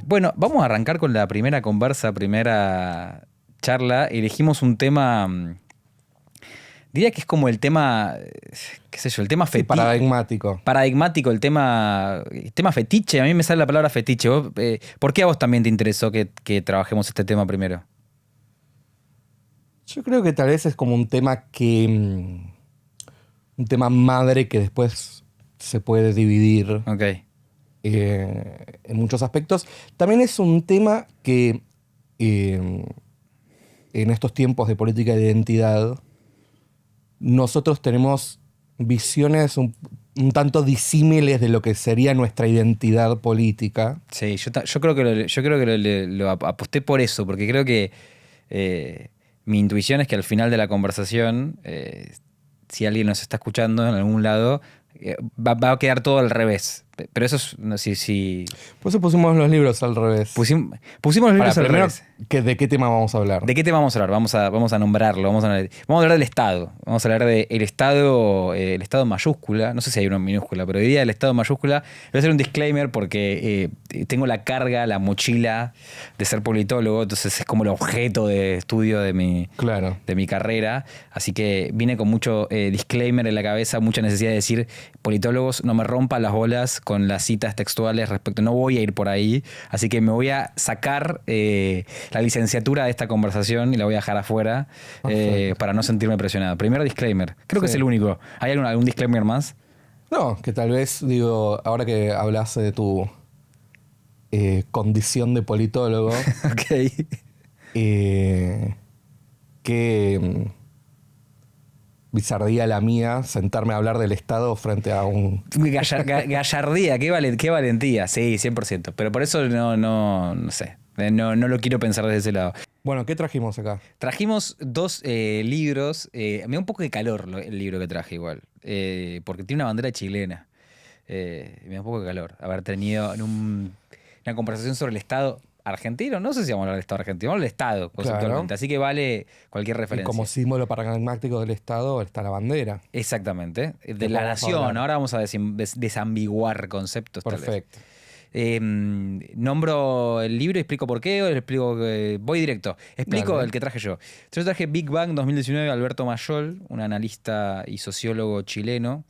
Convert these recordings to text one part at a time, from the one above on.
Bueno, vamos a arrancar con la primera primera charla. Elegimos un tema, diría que es como el tema, qué sé yo, el tema Sí, paradigmático. paradigmático, el tema fetiche. A mí me sale la palabra fetiche. ¿Por qué a vos también te interesó que trabajemos este tema primero? Yo creo que tal vez es como un tema un tema madre que después se puede dividir Ok. en muchos aspectos. También es un tema que eh, en estos tiempos de política de identidad, nosotros tenemos visiones un tanto disímiles de lo que sería nuestra identidad política. Sí, yo creo que lo aposté por eso, porque creo que mi intuición es que al final de la conversación, si alguien nos está escuchando en algún lado, va a quedar todo al revés. Pero eso es, no sé si Por eso pusimos los libros al revés. pusimos los libros al Primero, revés. ¿de qué tema vamos a hablar? ¿De qué tema vamos a hablar? Vamos a nombrarlo. Vamos a hablar del Estado. Vamos a hablar del Estado, el Estado en mayúscula. No sé si hay uno en minúscula, pero hoy día el Estado en mayúscula. Voy a hacer un disclaimer porque tengo la carga, la mochila de ser politólogo. Entonces es como el objeto de estudio de mi carrera. Así que vine con mucho disclaimer en la cabeza, mucha necesidad de decir: politólogos, no me rompan las bolas con las citas textuales respecto. No voy a ir por ahí. Así que me voy a sacar la licenciatura de esta conversación y la voy a dejar afuera para no sentirme presionado. Primer disclaimer. Creo que es el único. ¿Hay algún disclaimer más? No, que tal vez, digo, ahora que hablas de tu condición de politólogo, Ok. qué bizardía la mía sentarme a hablar del Estado frente a un... Gallardía, qué valentía. Sí, 100%. Pero por eso no sé. No lo quiero pensar desde ese lado. Bueno, ¿qué trajimos acá? Trajimos dos libros. Me da un poco de calor el libro que traje igual. Porque tiene una bandera chilena. Me da un poco de calor haber tenido una conversación sobre el Estado argentino. No sé si vamos a hablar del Estado argentino, vamos a hablar del Estado conceptualmente. Claro. Así que vale cualquier Y referencia. como símbolo paradigmático del Estado está la bandera. Exactamente. De la nación. Ahora vamos a desambiguar conceptos. Perfecto. Nombro el libro y explico por qué, o explico voy directo. Explico Dale. el que traje yo. Yo traje Big Bang 2019, Alberto Mayol, un analista y sociólogo chileno.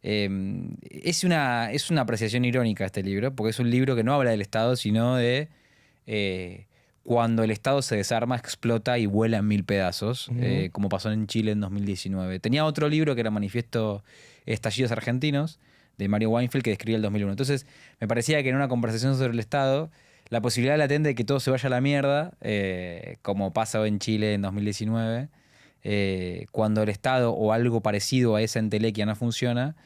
Es una apreciación irónica este libro, porque es un libro que no habla del Estado, sino de cuando el Estado se desarma, explota y vuela en mil pedazos, como pasó en Chile en 2019. Tenía otro libro que era Manifiesto Estallidos Argentinos, de Mario Weinfeld, que describía el 2001. Entonces, me parecía que en una conversación sobre el Estado, la posibilidad latente de que todo se vaya a la mierda, como pasa en Chile en 2019, cuando el Estado o algo parecido a esa entelequia no funciona,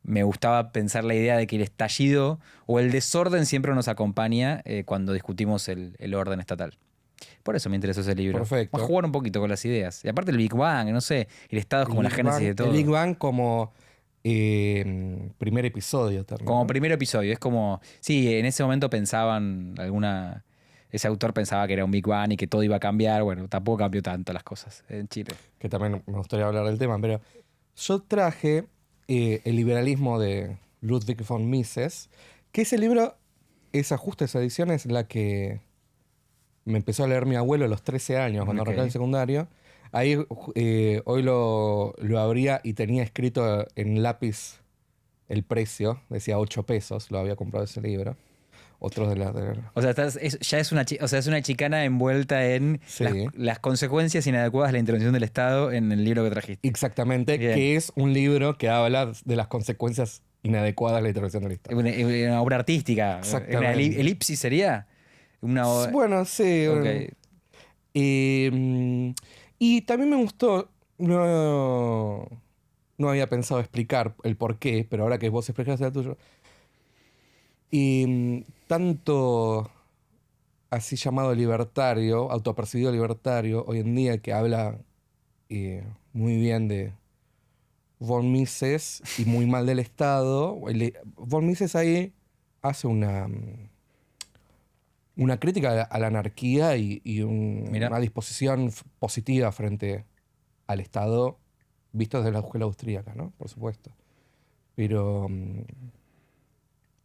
me gustaba pensar la idea de que el estallido o el desorden siempre nos acompaña cuando discutimos el orden estatal. Por eso me interesó ese libro. Perfecto. Vamos a jugar un poquito con las ideas. Y aparte el Big Bang, no sé, el Estado es como la génesis de todo. El Big Bang como primer episodio también. Como ¿no? primer episodio. Es como, sí, en ese momento pensaban ese autor pensaba que era un Big Bang y que todo iba a cambiar. Bueno, tampoco cambió tanto las cosas en Chile. Que también me gustaría hablar del tema, pero yo traje El liberalismo de Ludwig von Mises, que ese libro, esa justa esa edición es la que me empezó a leer mi abuelo a los 13 años, cuando arrancaba el secundario. Ahí hoy lo abría y tenía escrito en lápiz el precio, decía 8 pesos, lo había comprado ese libro. Otros de las... O sea, es una chicana envuelta en Sí. las consecuencias inadecuadas de la intervención del Estado en el libro que trajiste. Exactamente, Bien. que es un libro que habla de las consecuencias inadecuadas de la intervención del Estado. Una obra artística. Exactamente. ¿Una elipsis sería? Bueno, sí. Ok. Y también me gustó, no había pensado explicar el por qué, pero ahora que vos explicaste el tuyo, tanto así llamado libertario, autopercibido libertario, hoy en día que habla muy bien de von Mises y muy mal del Estado, von Mises ahí hace una una crítica a la anarquía y Mirá. una disposición positiva frente al Estado, visto desde la escuela austríaca, ¿no? Por supuesto. Pero,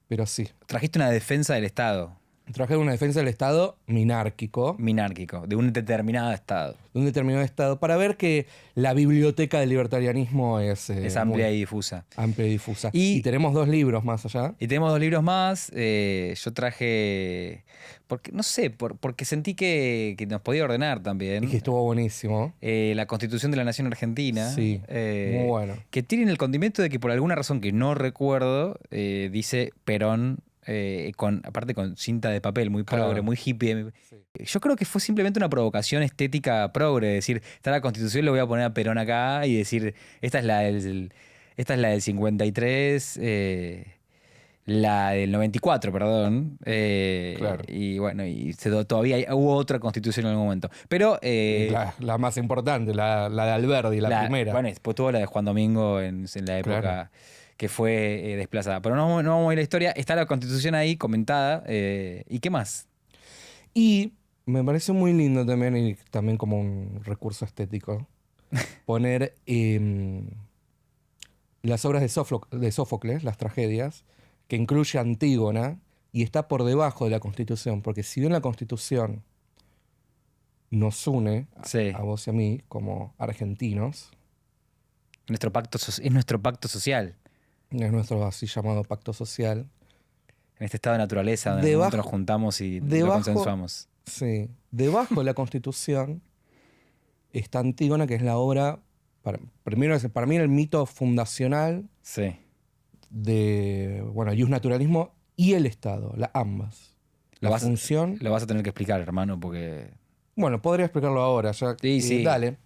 pero sí. Trajiste una defensa del Estado, Trabajé en una defensa del Estado minárquico, minárquico, de un determinado Estado. de un determinado Estado, para ver que la biblioteca del libertarianismo es Amplia muy y difusa. amplia y difusa. Y- Y tenemos 2 libros más allá. Y tenemos 2 libros más. Yo traje. Porque, no sé, porque sentí que nos podía ordenar también. Y que estuvo buenísimo. La Constitución de la Nación Argentina. Sí, muy bueno. Que tienen el condimento de que por alguna razón que no recuerdo, dice Perón, aparte con cinta de papel, muy progre, Claro. muy hippie. Sí. Yo creo que fue simplemente una provocación estética progre, decir, está la Constitución, le voy a poner a Perón acá y decir, esta es la del 53, la del 94, perdón. Claro. Y bueno, todavía hubo otra Constitución en algún momento. Pero La más importante, la de Alberdi, la primera. bueno, después tuvo la de Juan Domingo en la época Claro. que fue desplazada. Pero no vamos a ir a la historia. Está la Constitución ahí comentada. ¿Y qué más? Y me parece muy lindo también, y también como un recurso estético, poner las obras de Sófocles, las tragedias, que incluye Antígona, y está por debajo de la Constitución, porque si bien la Constitución nos une Sí. a vos y a mí como argentinos, Es nuestro pacto social. es nuestro así llamado pacto social, En este estado de naturaleza donde Debajo- nosotros nos juntamos y lo debajo- consensuamos. sí, debajo de la Constitución está Antígona, que es la obra, primero para mí el mito fundacional Sí. de, bueno, ius naturalismo y el Estado, ambas. Lo La vas, función. lo vas a tener que explicar, hermano, porque. Bueno, podría explicarlo ahora, ya. Sí, sí. Dale.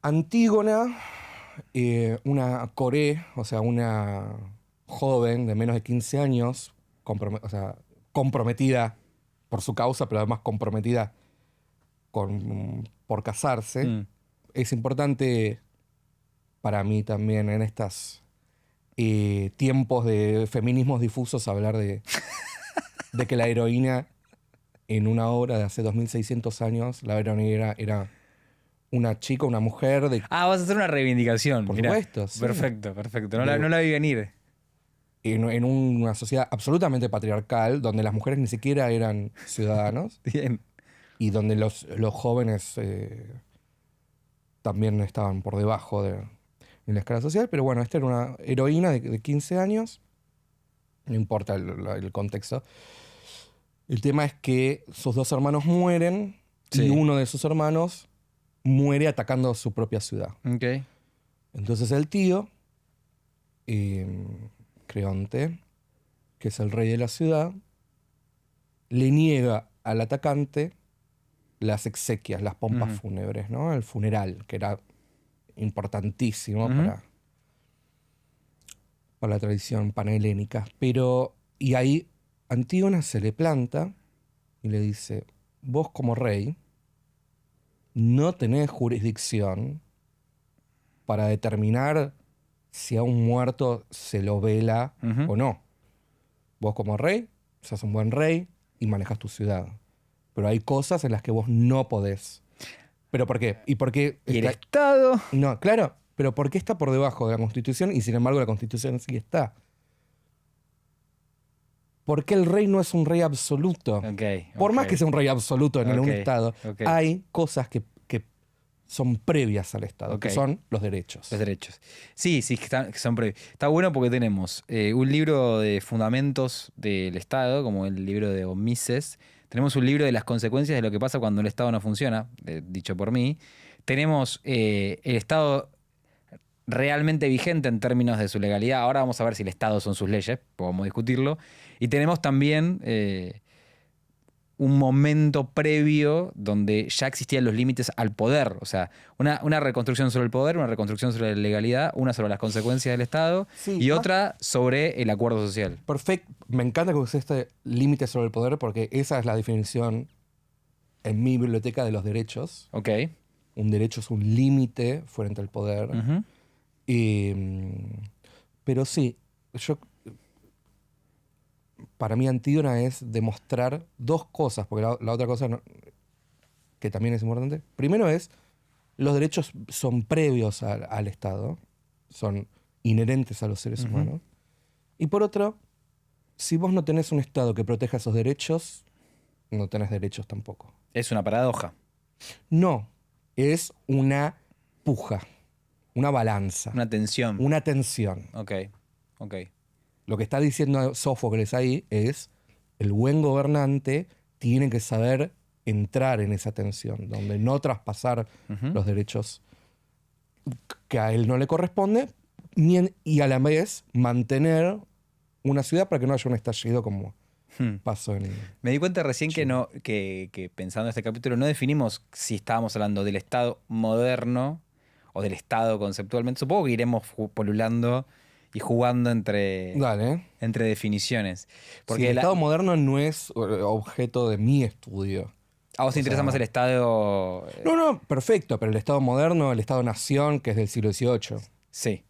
Antígona, una coré, o sea, una joven de menos de 15 años, o sea, comprometida por su causa, pero además comprometida por casarse. Mm. Es importante para mí también en estos tiempos de feminismos difusos hablar de que la heroína en una obra de hace 2600 años, la heroína era una chica, una mujer de Ah, vas a hacer una reivindicación. Por Mirá. supuesto, sí. Perfecto, perfecto. No la vi venir. en una sociedad absolutamente patriarcal, donde las mujeres ni siquiera eran ciudadanos Bien. y donde los jóvenes también estaban por debajo en la escala social. Pero bueno, esta era una heroína de 15 años, no importa el contexto. El tema es que sus 2 hermanos mueren Sí. y uno de sus hermanos muere atacando su propia ciudad. Ok. Entonces el tío, Creonte, que es el rey de la ciudad, le niega al atacante las exequias, las pompas Ujú. fúnebres, ¿no? El funeral, que era importantísimo Ujú. para la tradición panhelénica. Y ahí Antígona se le planta y le dice, vos como rey no tenés jurisdicción para determinar si a un muerto se lo vela Ujú. o no. Vos como rey, sos un buen rey y manejas tu ciudad. Pero hay cosas en las que vos no podés. ¿Pero por qué? ¿Y por qué? Y el Estado. No, claro, pero ¿por qué está por debajo de la Constitución y sin embargo la Constitución sí está? Porque el rey no es un rey absoluto. Ok. Por más ok. que sea un rey absoluto en un Ok, Estado, ok. hay cosas que son previas al Estado, que Ok. son los derechos. Los derechos. Sí, sí, que son previos. Está bueno porque tenemos un libro de fundamentos del Estado, como el libro de von Mises. Tenemos un libro de las consecuencias de lo que pasa cuando el Estado no funciona, dicho por mí. Tenemos el Estado realmente vigente en términos de su legalidad. Ahora vamos a ver si el Estado son sus leyes, podemos discutirlo. Y tenemos también un momento previo donde ya existían los límites al poder. O sea, una reconstrucción sobre el poder, una reconstrucción sobre la legalidad, una sobre las consecuencias del Estado Sí, y más- otra sobre el acuerdo social. Perfecto. Me encanta que use este límite sobre el poder porque esa es la definición en mi biblioteca de los derechos. Ok. Un derecho es un límite frente al poder. Ujú. Pero sí, yo para mí Antígona es demostrar dos cosas, porque la otra cosa que también es importante. Primero es, los derechos son previos al Estado, son inherentes a los seres humanos. Y por otro, si vos no tenés un Estado que proteja esos derechos, no tenés derechos tampoco. Es una paradoja. No, es una puja, una balanza, Una tensión. una tensión. Ok. Lo que está diciendo Sófocles ahí es, el buen gobernante tiene que saber entrar en esa tensión, donde no traspasar los derechos que a él no le corresponde, y a la vez mantener una ciudad para que no haya un estallido como pasó en... Me di cuenta recién que pensando en este capítulo no definimos si estábamos hablando del Estado moderno o del Estado conceptualmente. Supongo que iremos polulando y jugando entre definiciones. Porque Sí, el Estado moderno no es objeto de mi estudio. ¿A vos te interesa más el Estado? No, perfecto, pero el Estado moderno, el Estado-nación, que es del siglo XVIII. Sí.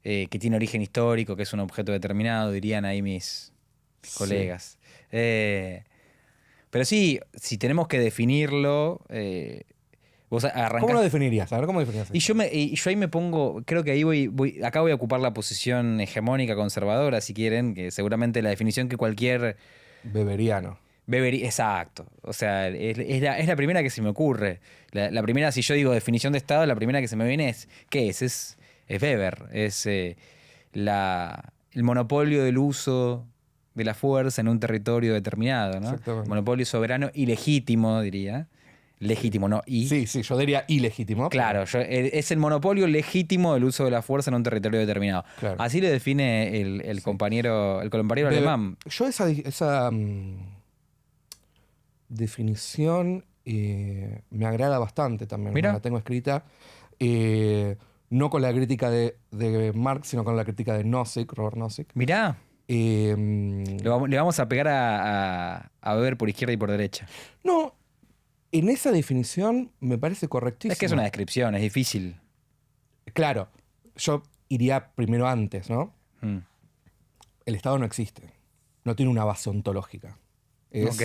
Que tiene origen histórico, que es un objeto determinado, dirían ahí mis colegas. Pero sí, si tenemos que definirlo, vos arrancás... ¿Cómo lo definirías? A ver, ¿cómo definirías? Y yo ahí me pongo, creo que ahí acá voy a ocupar la posición hegemónica conservadora, si quieren, que seguramente la definición que cualquier... Beberiano. Exacto. O sea, es la primera que se me ocurre. La primera, si yo digo definición de Estado, la primera que se me viene es, ¿qué es? Es Weber. Es el monopolio del uso de la fuerza en un territorio determinado, ¿no? Exactamente. Monopolio soberano y legítimo, diría. Legítimo, ¿no? Sí, yo diría ilegítimo. Claro, es el monopolio legítimo del uso de la fuerza en un territorio determinado. Claro. Así lo define el compañero alemán. Yo esa definición me agrada bastante también. Mira. La tengo escrita. No con la crítica de Marx, sino con la crítica de Nozick, Robert Nozick. Mirá. Le vamos a pegar a Weber por izquierda y por derecha. No, en esa definición me parece correctísimo. Es que es una descripción, es difícil. Claro, yo iría primero antes, ¿no? El Estado no existe. No tiene una base ontológica. Ok.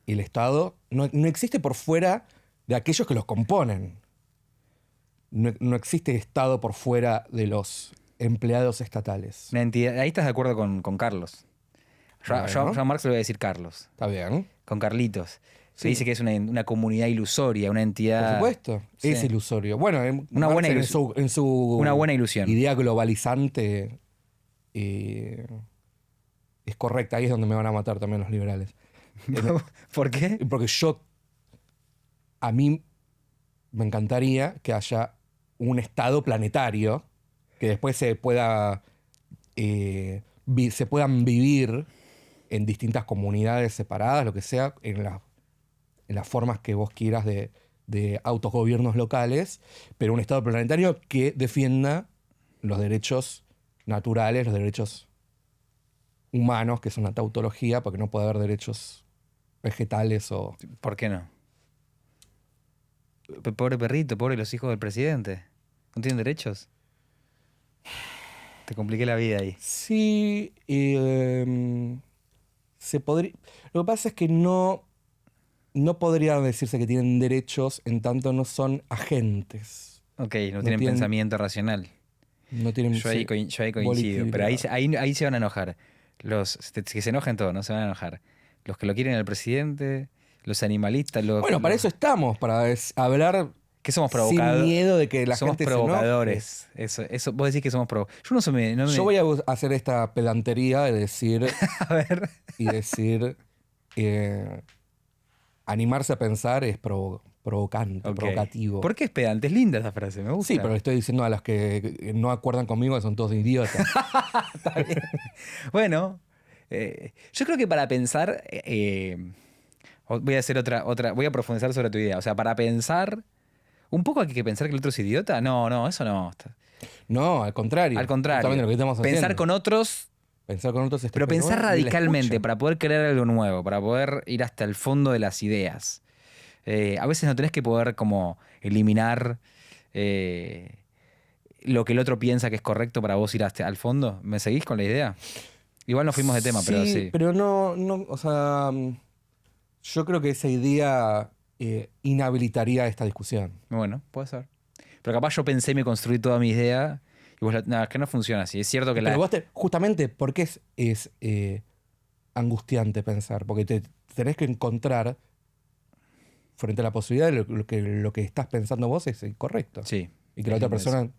El Estado no existe por fuera de aquellos que los componen. No existe Estado por fuera de los empleados estatales. Una entidad, ahí estás de acuerdo con Carlos. Yo a Marx le voy a decir Carlos. Está bien. Con Carlitos. Se Sí. dice que es una comunidad ilusoria, una entidad... Por supuesto. Sí. Es ilusorio. Bueno, Una Marx buena ilusión. en su Una buena ilusión. idea globalizante es correcta. Ahí es donde me van a matar también los liberales. ¿Por qué? Porque a mí me encantaría que haya un Estado planetario que después se puedan vivir en distintas comunidades separadas, lo que sea, en las formas que vos quieras de autogobiernos locales, pero un Estado planetario que defienda los derechos naturales, los derechos humanos, que es una tautología, porque no puede haber derechos vegetales o... ¿Por qué no? Pobre perrito, pobre los hijos del presidente. ¿No tienen derechos? Te compliqué la vida ahí. Sí, se podría... Lo que pasa es que no podría decirse que tienen derechos en tanto no son agentes. Ok, no tienen pensamiento racional. No tienen... Yo ahí coincido, pero ahí se van a enojar. Que se enojen todos, no se van a enojar. Los que lo quieren al presidente, los animalistas... Bueno, para eso estamos, para hablar... Que somos sin provocadores. miedo de que la somos gente provocadores. Eso, vos decís que somos provocadores. Yo voy a hacer esta pedantería de decir... A ver. Y decir... animarse a pensar es provocante, provocativo. ¿Por qué es pedante? Es linda esa frase, me gusta. Sí, pero le estoy diciendo a los que no acuerdan conmigo que son todos idiotas. Está bien. Bueno, yo creo que para pensar... voy a hacer voy a profundizar sobre tu idea. O sea, para pensar... ¿Un poco hay que pensar que el otro es idiota? No, eso no. No, al contrario. Al contrario. Justamente lo que estamos pensar haciendo. con otros... Pensar con otros es Pero pensar bueno, y la radicalmente escucha. para poder crear algo nuevo, para poder ir hasta el fondo de las ideas. A veces no tenés que poder como eliminar lo que el otro piensa que es correcto para vos ir hasta al fondo. ¿Me seguís con la idea? Igual nos fuimos de tema, pero sí. pero no, o sea, yo creo que esa idea inhabilitaría esta discusión. Bueno, puede ser. Pero capaz yo pensé y me construí toda mi idea y vos no, es que no funciona así. Es cierto que Pero vos justamente, ¿por qué es angustiante pensar? Porque te tenés que encontrar frente a la posibilidad de lo que estás pensando vos es incorrecto. Sí. Y que la otra persona...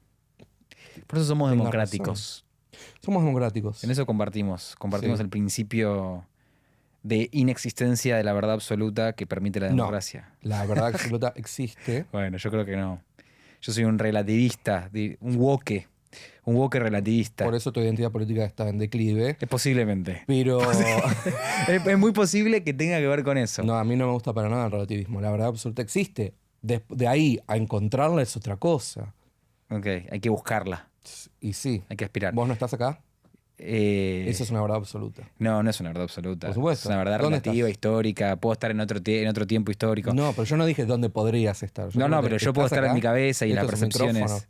Por eso somos tenga democráticos. Somos democráticos. En eso compartimos Sí. el principio de inexistencia de la verdad absoluta que permite la No. democracia. La verdad absoluta existe. Bueno, yo creo que no. Yo soy un relativista, un woke relativista. Por eso tu identidad política está en declive. Posiblemente. Pero Es muy posible que tenga que ver con eso. no, a mí no me gusta para nada el relativismo. La verdad absoluta existe. De ahí a encontrarla es otra cosa. Ok, hay que buscarla, Y sí. hay que aspirar. ¿Vos no estás acá? Eso es una verdad absoluta. No, no es una verdad absoluta. Por supuesto. Es una verdad ¿Dónde relativa, estás? histórica. Puedo estar en otro tiempo histórico. No, pero yo no dije dónde podrías estar. Yo No, pregunté, pero yo puedo ¿estás estar en acá? mi cabeza y Esto las es un percepciones. micrófono.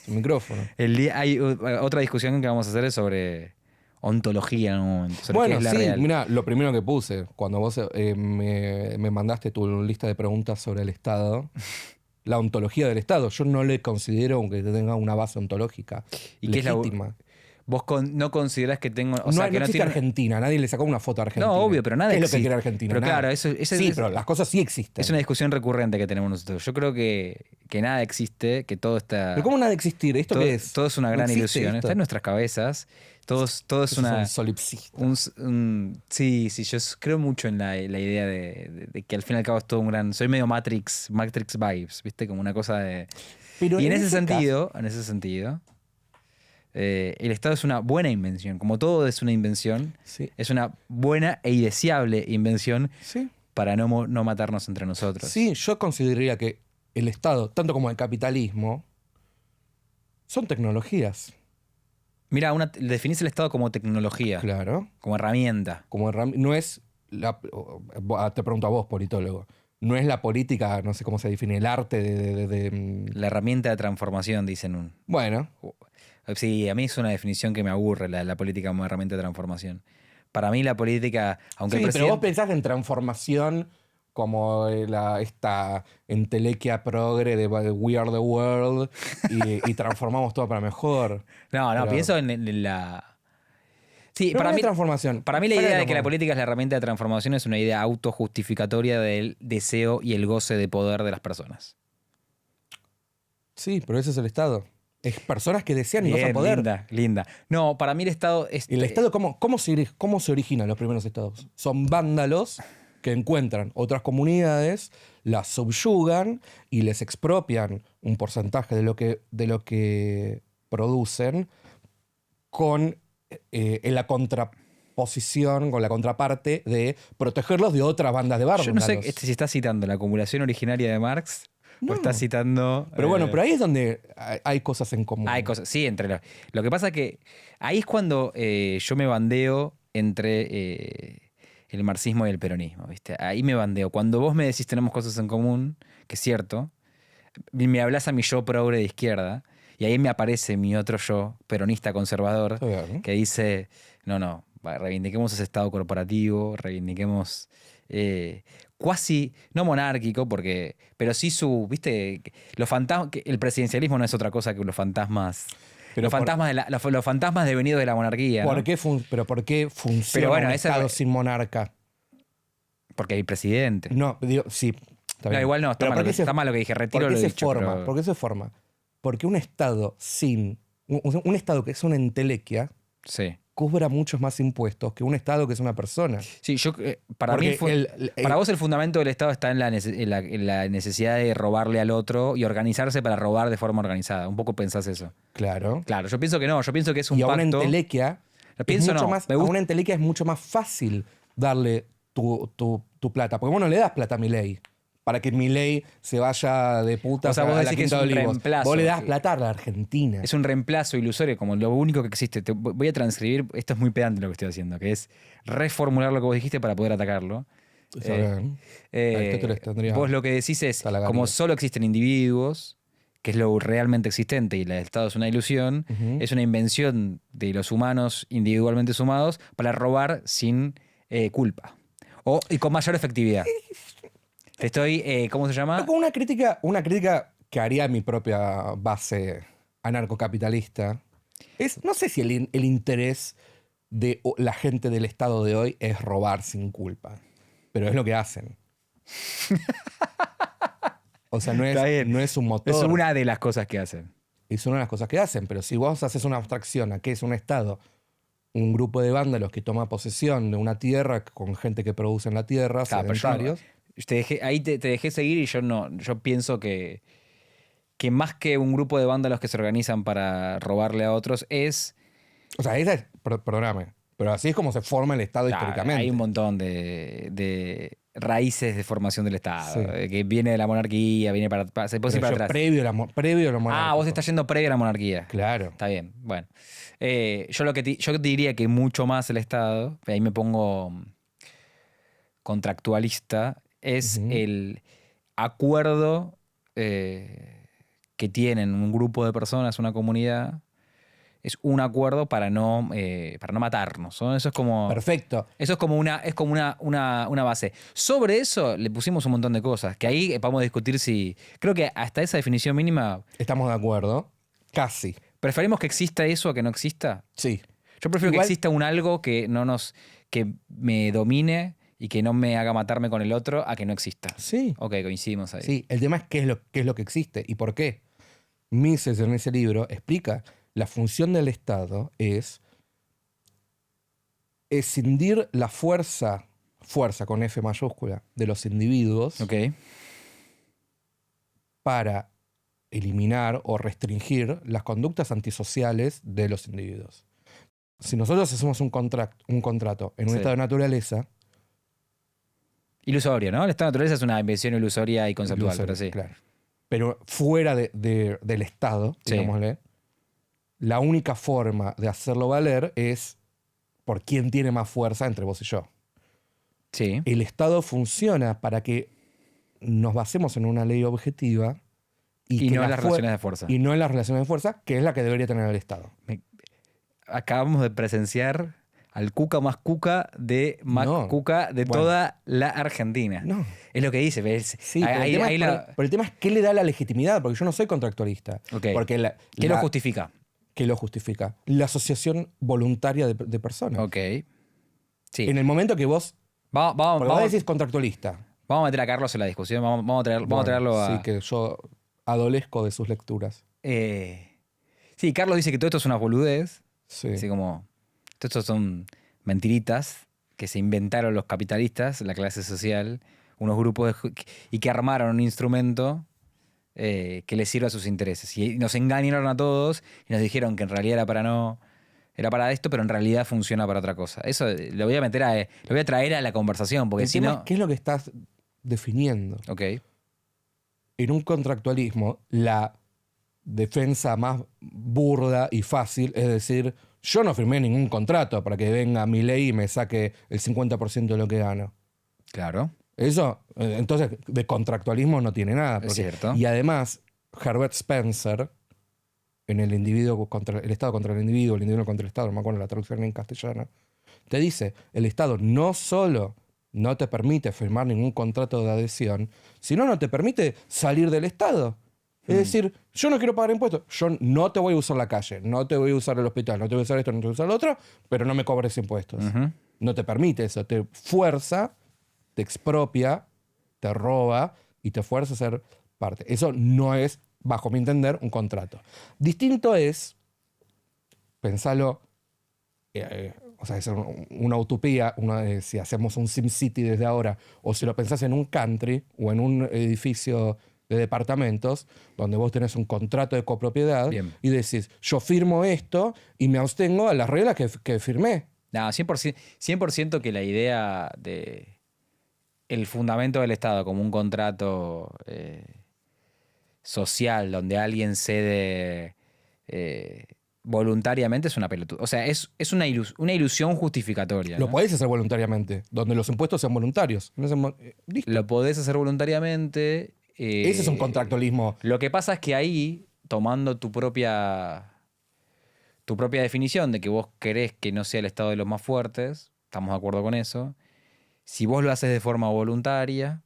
Es un micrófono. Hay otra discusión que vamos a hacer es sobre ontología en algún momento. Sobre qué Bueno, es la sí, real. mira, lo primero que puse cuando vos me mandaste tu lista de preguntas sobre el Estado, la ontología del Estado, yo no le considero que tenga una base ontológica ¿Y qué es la- legítima. Vos no considerás que tengo. O No, sea, no que no existe tiene. Argentina, nadie le sacó una foto a Argentina. No, obvio, pero nada ¿Qué es lo existe. que quiere Argentina? Pero Nada. claro, eso Sí, pero las cosas sí existen. es una discusión recurrente que tenemos nosotros. Yo creo que nada existe, que todo está. ¿Pero cómo nada de existir? ¿Esto todo, qué es? todo es una ¿No gran existe ilusión. esto? Está en nuestras cabezas. Todo es Eso una. un solipsista. Sí, yo creo mucho en la idea de que al fin y al cabo es todo un gran. Soy medio Matrix vibes, ¿viste? Como una cosa de. Pero Y en ese caso- sentido, el Estado es una buena invención. Como todo es una invención, Sí. es una buena e indeseable invención Sí. para no matarnos entre nosotros. Sí, yo consideraría que el Estado, tanto como el capitalismo, son tecnologías. Mira, definís el Estado como tecnología, Claro. como herramienta. Como no es te pregunto a vos, politólogo. No es la política, no sé cómo se define, el arte La herramienta de transformación, dicen. Bueno, Sí, a mí es una definición que me aburre, la política como herramienta de transformación. Para mí la política, aunque sí, el pero vos presidente... pensás en transformación como esta entelequia progre de We Are the World y transformamos todo para mejor. No, Pero- pienso en la... Sí, Pero para no mí, hay transformación. para mí la Fuera idea de que la como- política es la herramienta de transformación es una idea autojustificatoria del deseo y el goce de poder de las personas. Sí, pero ese es el Estado. Es personas que desean y Bien, gozan poder. linda. No, para mí el Estado es... ¿El Estado cómo se originan los primeros estados? Son vándalos que encuentran otras comunidades, las subyugan y les expropian un porcentaje de lo que producen con la contraposición, con la contraparte de protegerlos de otras bandas de Yo bárbaros. no sé si estás citando la acumulación originaria de Marx No. o estás citando... Pero bueno, pero ahí es donde hay cosas en común. Hay cosas, sí, lo que pasa que ahí es cuando yo me bandeo entre el marxismo y el peronismo, ¿viste? Ahí me bandeo. Cuando vos me decís tenemos cosas en común, que es cierto, me hablas a mi yo progre de izquierda, y ahí me aparece mi otro yo, peronista conservador, Está bien. que dice, no, reivindiquemos ese Estado corporativo, reivindiquemos cuasi, no monárquico, pero sí ¿viste? Los fantasmas, el presidencialismo no es otra cosa que los fantasmas. Pero Los fantasmas devenidos de la monarquía. ¿no? ¿Por qué funciona Pero bueno, un esa- Estado sin monarca? Porque hay presidente. No, digo, sí. Está No, bien. igual no, Pero ¿por qué está mal lo que dije, retiro ¿por qué lo se dicho. forma? pero- ¿Por qué se forma? Porque un Estado un Estado que es una entelequia Sí. cobra muchos más impuestos que un Estado que es una persona. Sí, para mí, Porque para vos el fundamento del Estado está en la necesidad de robarle al otro y organizarse para robar de forma organizada. Un poco pensás eso. Claro. Claro, yo pienso que no, yo pienso que es un Y a una pacto. entelequia Lo pienso, es mucho no, más, me a gusta- una entelequia es mucho más fácil darle tu plata. Porque vos no le das plata a Milei para que Milei se vaya de puta O sea, vos a la decís que Quinta es de un Olivos. reemplazo. Vos le das plata a la Argentina. Es un reemplazo ilusorio, como lo único que existe. Voy a transcribir, esto es muy pedante lo que estoy haciendo, que es reformular lo que vos dijiste para poder atacarlo. Está bien. Aristóteles tendría Vos lo que decís es, Salagaría. como solo existen individuos que es lo realmente existente y el Estado es una ilusión, Ujú. es una invención de los humanos individualmente sumados para robar sin culpa y con mayor efectividad. Te estoy, ¿cómo se llama? Con una crítica que haría mi propia base anarcocapitalista es, no sé si el interés de la gente del Estado de hoy es robar sin culpa, pero es lo que hacen. O sea, Está bien. no es un motor. Es una de las cosas que hacen. Es una de las cosas que hacen, pero si vos haces una abstracción a qué es un Estado, un grupo de vándalos que toma posesión de una tierra con gente que produce en la tierra, Claro, pero sedentarios. ahí te dejé seguir y yo pienso que más que un grupo de vándalos que se organizan para robarle a otros O sea, esa es, perdóname, pero así es como se forma el Estado históricamente. hay un montón de raíces de formación del Estado, Sí. Que viene de la monarquía, viene se puede ir Pero para yo atrás. previo a lo monárquico. Vos estás yendo previo a la monarquía. Claro. Está bien, bueno. Yo te diría que mucho más el Estado, ahí me pongo contractualista, es Ujú. el acuerdo que tienen un grupo de personas, una comunidad, es un acuerdo para no matarnos, ¿no? Eso es como... Perfecto. Eso es como una base. Sobre eso le pusimos un montón de cosas, que ahí vamos a discutir si... Creo que hasta esa definición mínima, Estamos de acuerdo. Casi. ¿preferimos que exista eso a que no exista? Sí. Yo prefiero Igual- que exista un algo que me domine y que no me haga matarme con el otro a que no exista. Sí. Ok, coincidimos ahí. Sí. El tema es qué es lo que existe y por qué. Mises en ese libro explica la función del Estado es escindir la fuerza con F mayúscula, de los individuos Ok. para eliminar o restringir las conductas antisociales de los individuos. Si nosotros hacemos un contrato en un Sí. estado de naturaleza, Ilusorio, ¿no? El estado de naturaleza es una invención ilusoria y conceptual, ilusorio, pero sí. claro, pero fuera del Estado, Sí. digámosle, la única forma de hacerlo valer es por quién tiene más fuerza entre vos y yo. Sí. El Estado funciona para que nos basemos en una ley objetiva Y que no en la las relaciones de fuerza. Y no en las relaciones de fuerza, que es la que debería tener el Estado. Acabamos de presenciar al Cuca más Cuca de Mac No. Cuca de Bueno. toda la Argentina. No. Es lo que dice, ¿ves? Sí, pero el tema es qué le da la legitimidad, porque yo no soy contractualista. Ok. Porque ¿Qué lo justifica? ¿Qué lo justifica? La asociación voluntaria de personas. Ok. Sí. En el momento que vos, porque vos Vamos decís contractualista. a meter a Carlos en la discusión. Vamos a Bueno, traerlo a... Sí, que yo adolezco de sus lecturas. Sí, Carlos dice que todo esto es una boludez. Sí. Así como, todo esto son mentiritas que se inventaron los capitalistas, la clase social, unos grupos y que armaron un instrumento que les sirva a sus intereses. Y nos engañaron a todos y nos dijeron que en realidad era para esto, pero en realidad funciona para otra cosa. Eso lo voy a traer a la conversación, porque El si tema no... es qué es lo que estás definiendo. Ok. En un contractualismo, la defensa más burda y fácil es decir, yo no firmé ningún contrato para que venga mi ley y me saque el 50% de lo que gano. Claro. Eso, entonces, de contractualismo no tiene nada. Es cierto. Y además, Herbert Spencer, en el individuo contra el Estado contra el individuo contra el Estado, no me acuerdo la traducción en castellano, te dice, el Estado no solo no te permite firmar ningún contrato de adhesión, sino no te permite salir del Estado. Es decir, yo no quiero pagar impuestos, yo no te voy a usar la calle, no te voy a usar el hospital, no te voy a usar esto, no te voy a usar lo otro, pero no me cobres impuestos. Ujú. No te permite eso, te fuerza, te expropia, te roba y te fuerza a ser parte. Eso no es, bajo mi entender, un contrato. Distinto es, pensalo, o sea, es una utopía, si hacemos un SimCity desde ahora, o si lo pensás en un country o en un edificio de departamentos, donde vos tenés un contrato de copropiedad Bien. y decís, yo firmo esto y me abstengo a las reglas que firmé. No, 100% que la idea de el fundamento del Estado como un contrato social donde alguien cede voluntariamente es una pelotuda. O sea, es una ilusión justificatoria. Lo ¿no? podés hacer voluntariamente, donde los impuestos sean voluntarios. Listo. Lo podés hacer voluntariamente Ese es un contractualismo. Lo que pasa es que ahí, tomando tu propia definición de que vos querés que no sea el Estado de los más fuertes, estamos de acuerdo con eso, si vos lo haces de forma voluntaria,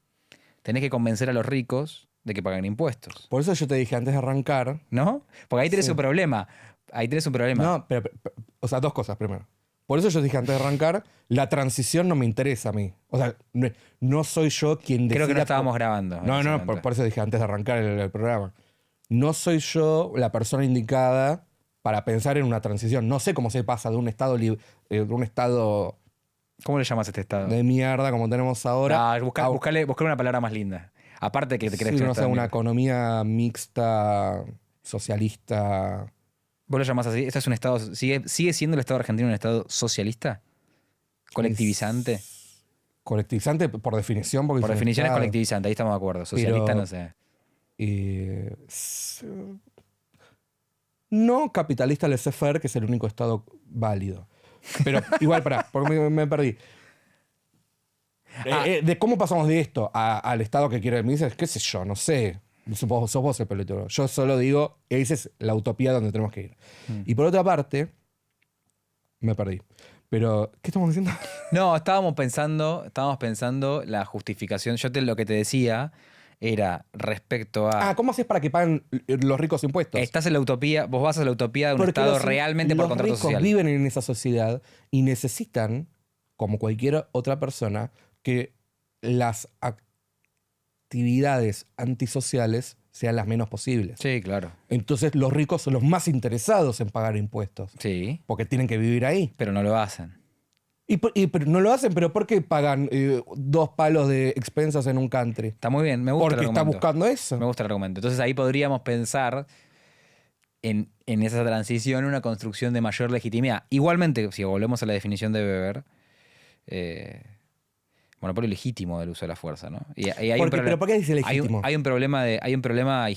tenés que convencer a los ricos de que paguen impuestos. Por eso yo te dije antes de arrancar. ¿No? Porque ahí tenés Sí. un problema. Ahí tenés un problema. No, o sea, dos cosas primero. Por eso yo dije antes de arrancar, la transición no me interesa a mí. O sea, no soy yo quien decida. Creo que no estábamos grabando. en No, ese no, momento. por eso dije antes de arrancar el programa. No soy yo la persona indicada para pensar en una transición. No sé cómo se pasa de un estado de un estado ¿Cómo le llamas a este estado? de mierda como tenemos ahora. Buscale una palabra más linda. Aparte que te crees Sí, que no sé, una mierda. economía mixta, socialista. ¿Vos lo llamás así? ¿Este es un estado? ¿Sigue siendo el Estado argentino un estado socialista? ¿Colectivizante? Colectivizante por definición. Porque Por es un definición es estado. colectivizante, ahí estamos de acuerdo. Socialista Pero- no sé. No capitalista laissez-faire, que es el único estado válido. Pero igual, pará, porque me perdí. De cómo pasamos de esto al estado que quiere me dices, qué sé yo, no sé. Sos vos el pelotudo. Yo solo digo, esa es la utopía donde tenemos que ir. Y por otra parte, me perdí. Pero, ¿qué estamos diciendo? No, estábamos pensando la justificación. Lo que te decía era respecto a... ¿Cómo haces para que paguen los ricos impuestos? Estás en la utopía, vos vas a la utopía de un Porque Estado los- realmente por los contrato ricos social. viven en esa sociedad y necesitan, como cualquier otra persona, que las actividades antisociales sean las menos posibles. Sí, claro. Entonces los ricos son los más interesados en pagar impuestos, Sí, porque tienen que vivir ahí. pero no lo hacen. Pero no lo hacen, pero ¿por qué pagan 2 palos de expensas en un country? Está muy bien, me gusta Porque el está argumento. buscando eso. Me gusta el argumento. Entonces ahí podríamos pensar en esa transición, una construcción de mayor legitimidad. Igualmente, si volvemos a la definición de Weber, monopolio legítimo del uso de la fuerza, ¿no? Y hay ¿Pero por qué dice legítimo? Hay un problema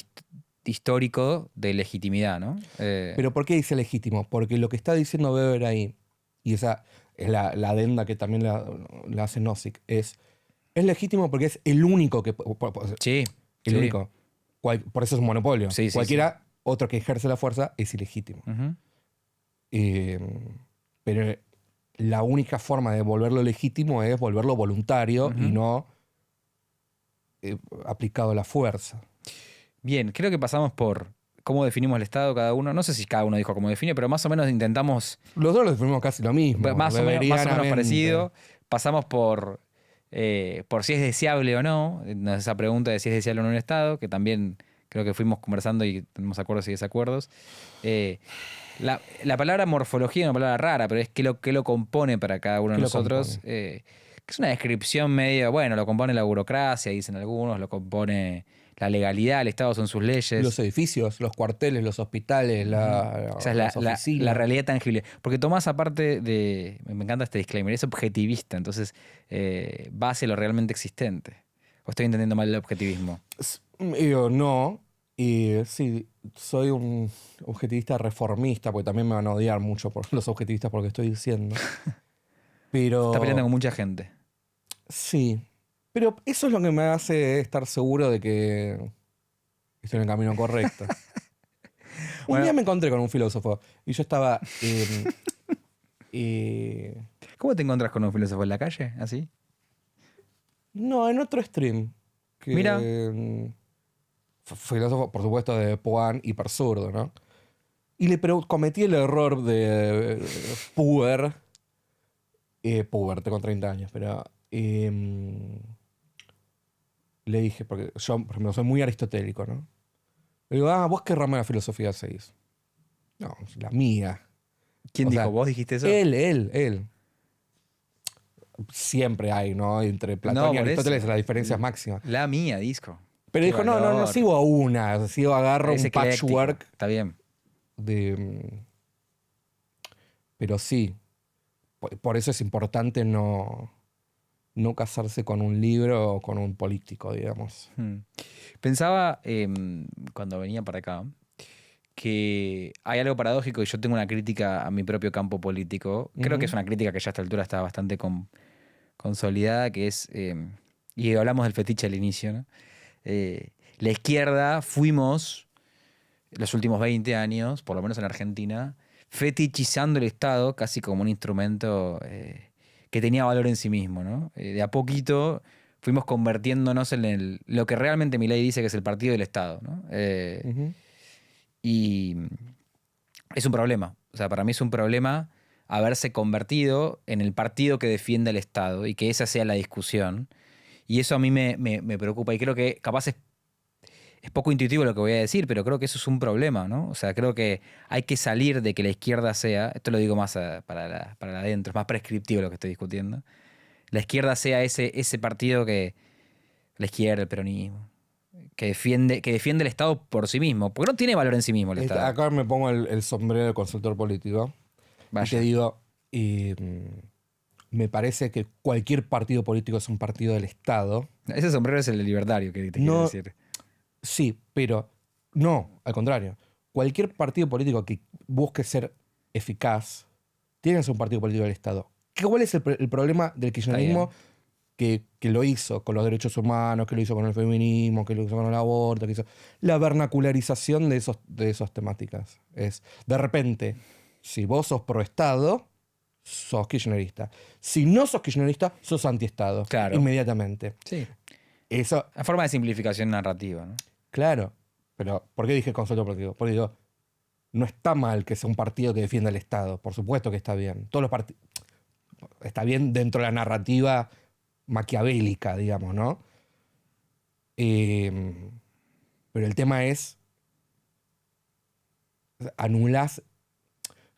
histórico de legitimidad, ¿no? ¿Pero por qué dice legítimo? Porque lo que está diciendo Weber ahí, y esa es la adenda que también la hace Nozick, es legítimo porque es el único que... Sí. El sí. único. Por eso es un monopolio. Sí, sí, Cualquiera otro que ejerce la fuerza es ilegítimo. Ujú. Pero la única forma de volverlo legítimo es volverlo voluntario y no aplicado a la fuerza. Bien, creo que pasamos por cómo definimos el Estado cada uno. No sé si cada uno dijo cómo define, pero más o menos intentamos Los dos lo definimos casi lo mismo. más o menos Beberianamente. parecido. Pasamos por si es deseable o no, esa pregunta de si es deseable o no un Estado, que también creo que fuimos conversando y tenemos acuerdos y desacuerdos. La palabra morfología es una palabra rara, pero es qué lo compone para cada uno de ¿Qué lo nosotros. Que es una descripción medio, bueno, lo compone la burocracia, dicen algunos, lo compone la legalidad, el Estado son sus leyes. Los edificios, los cuarteles, los hospitales, Esa es las oficinas. la realidad tangible. Porque Tomás, aparte de... Me encanta este disclaimer, es objetivista, entonces va hacia lo realmente existente. ¿O estoy entendiendo mal el objetivismo? Yo no. Y sí, soy un objetivista reformista, porque también me van a odiar mucho por los objetivistas por lo que estoy diciendo. Pero... Está peleando con mucha gente. Sí. Pero eso es lo que me hace estar seguro de que estoy en el camino correcto. Un día me encontré con un filósofo y yo estaba... ¿Cómo te encontrás con un filósofo en la calle? ¿Así? no, en otro stream. Que, Mira. Filósofo, por supuesto, de Poan, hiperzurdo, ¿no? Y cometí el error de puber. Puber, tengo 30 años, pero... le dije, porque yo, por ejemplo, soy muy aristotélico, ¿no? Le digo, ¿vos qué rama de la filosofía seguís? No, la mía. ¿Quién O dijo? sea, ¿Vos dijiste eso? Él. Siempre hay, ¿no? Entre Platón No, y por Aristóteles eso. las diferencias máximas. La mía, disco. Pero Qué dijo, no valor. sigo a una. Agarro Es un ecléctico. patchwork Está bien. de... Pero sí. Por eso es importante no casarse con un libro o con un político, digamos. Pensaba cuando venía para acá que hay algo paradójico y yo tengo una crítica a mi propio campo político. Creo que es una crítica que ya a esta altura está bastante consolidada, que es, y hablamos del fetiche al inicio, ¿no? la izquierda fuimos, los últimos 20 años, por lo menos en Argentina, fetichizando el Estado casi como un instrumento que tenía valor en sí mismo, ¿no? De a poquito fuimos convirtiéndonos en lo que realmente Milei dice que es el partido del Estado, ¿no? Ujú. Y es un problema. O sea, para mí es un problema haberse convertido en el partido que defiende al Estado y que esa sea la discusión. Y eso a mí me preocupa. Y creo que capaz es poco intuitivo lo que voy a decir, pero creo que eso es un problema, ¿no? O sea, creo que hay que salir de que la izquierda sea, esto lo digo más para la adentro, es más prescriptivo lo que estoy discutiendo, la izquierda sea ese partido que, la izquierda, el peronismo, que defiende el Estado por sí mismo, porque no tiene valor en sí mismo el Estado. Acá me pongo el sombrero de consultor político y Vaya. te digo, me parece que cualquier partido político es un partido del Estado. Ese sombrero es el libertario que te quiero No, decir. sí, pero no, al contrario. Cualquier partido político que busque ser eficaz tiene que ser un partido político del Estado. ¿Cuál es el problema del kirchnerismo que lo hizo con los derechos humanos, que lo hizo con el feminismo, que lo hizo con el aborto, que hizo la vernacularización de esas temáticas? Es, de repente, si vos sos pro Estado, sos kirchnerista. Si no sos kirchnerista, sos anti-Estado. Claro. Inmediatamente. Sí. Eso, La forma de simplificación narrativa, ¿no? claro. Pero, ¿por qué dije consultor político? Porque digo, no está mal que sea un partido que defienda el Estado. Por supuesto que está bien. Todos los partidos. Está bien dentro de la narrativa maquiavélica, digamos, ¿no? Pero el tema es, anulás,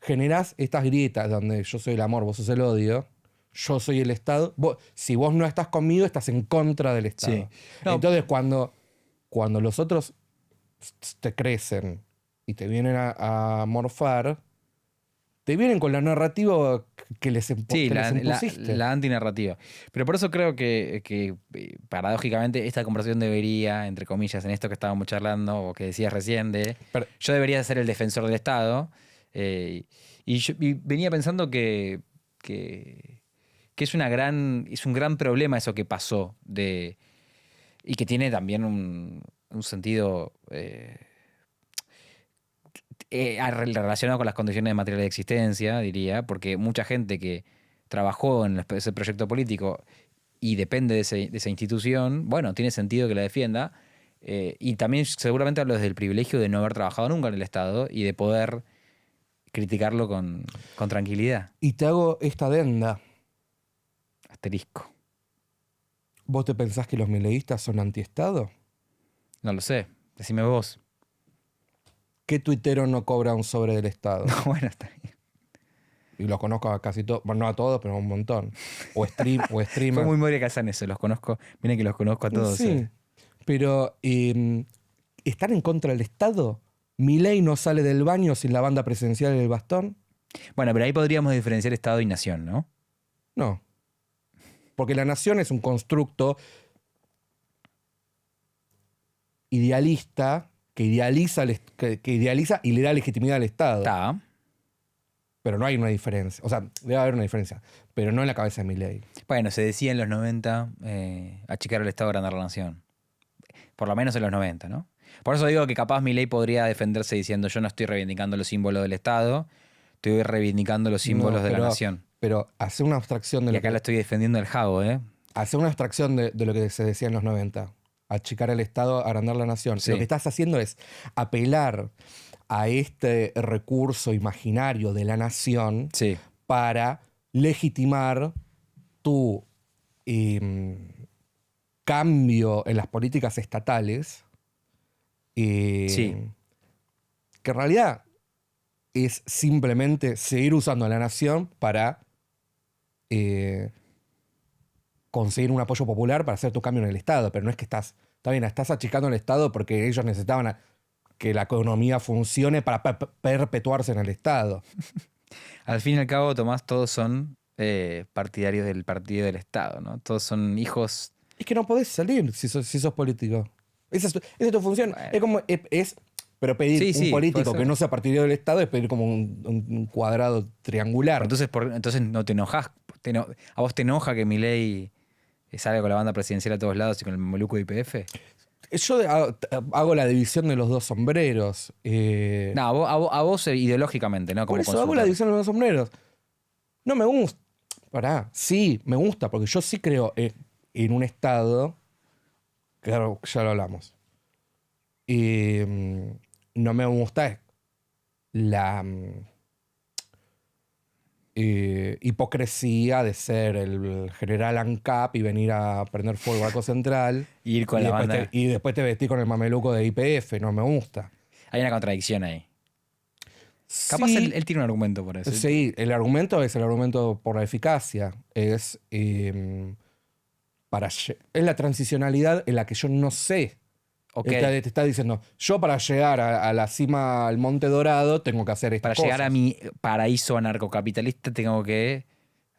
generás estas grietas donde yo soy el amor, vos sos el odio, yo soy el Estado. Si vos no estás conmigo, estás en contra del Estado. Sí. No. Entonces, cuando los otros te crecen y te vienen a morfar, te vienen con la narrativa que les impusiste. La antinarrativa. Pero por eso creo que paradójicamente esta conversación debería, entre comillas, en esto que estábamos charlando o que decías recién, yo debería ser el defensor del Estado. Y venía pensando que es un gran problema eso que pasó y que tiene también un sentido relacionado con las condiciones materiales de existencia, diría, porque mucha gente que trabajó en ese proyecto político y depende de esa institución, bueno, tiene sentido que la defienda. Y también seguramente hablo desde el privilegio de no haber trabajado nunca en el Estado y de poder criticarlo con tranquilidad. Y te hago esta adenda. Asterisco. ¿Vos te pensás que los mileístas son anti-Estado? No lo sé. Decime vos. ¿Qué tuitero no cobra un sobre del Estado? No, bueno, está bien. Y los conozco a casi todos, bueno, no a todos, pero a un montón. O streamers. Fue muy Moria Kazan eso, los conozco. Miren que los conozco a todos. Sí, pero ¿están en contra del Estado? ¿Milei no sale del baño sin la banda presidencial y el bastón? Bueno, pero ahí podríamos diferenciar Estado y nación, ¿no? No. Porque la nación es un constructo idealista que idealiza y le da legitimidad al Estado. Está. Pero no hay una diferencia. O sea, debe haber una diferencia. Pero no en la cabeza de Milei. Bueno, se decía en los 90 achicar el Estado, agrandar la nación. Por lo menos en los 90, ¿no? Por eso digo que capaz Milei podría defenderse diciendo yo no estoy reivindicando los símbolos del Estado, estoy reivindicando los símbolos de la nación. Pero hacer una abstracción de Y acá lo estoy defendiendo el Javo, ¿eh? Hacer una abstracción de lo que se decía en los 90. Achicar el Estado, agrandar la nación. Sí. Lo que estás haciendo es apelar a este recurso imaginario de la nación Sí. para legitimar tu cambio en las políticas estatales, Sí. que en realidad es simplemente seguir usando a la nación para conseguir un apoyo popular para hacer tu cambio en el Estado. Pero no es que estás achicando el Estado porque ellos necesitaban que la economía funcione para perpetuarse en el Estado. Al fin y al cabo, Tomás, todos son partidarios del partido del Estado, ¿no? Todos son hijos. Es que no podés salir si sos político. Esa es tu función. Bueno. Es como. Pero pedir Sí, un político puede que ser. no sea partidario del Estado es pedir como un cuadrado triangular. Entonces no te enojas. ¿A vos te enoja que Milei salga con la banda presidencial a todos lados y con el mameluco de YPF? Yo hago la división de los dos sombreros. No, a vos ideológicamente, ¿no? Por Como eso hago la consultor. división de los dos sombreros. No me gusta. Pará, sí, me gusta, porque yo sí creo en un Estado. Claro, ya lo hablamos. No me gusta la hipocresía de ser el general ANCAP y venir a prender fuego al Banco Central Y ir con y la después, banda. y después te vestís con el mameluco de YPF. No me gusta. Hay una contradicción ahí. Capaz Sí, él tiene un argumento por eso. sí, el argumento es el argumento por la eficacia. Es es la transicionalidad en la que yo no sé. Ok. Te está diciendo, yo para llegar a la cima al Monte Dorado tengo que hacer Para estas llegar a cosas. mi paraíso anarcocapitalista tengo que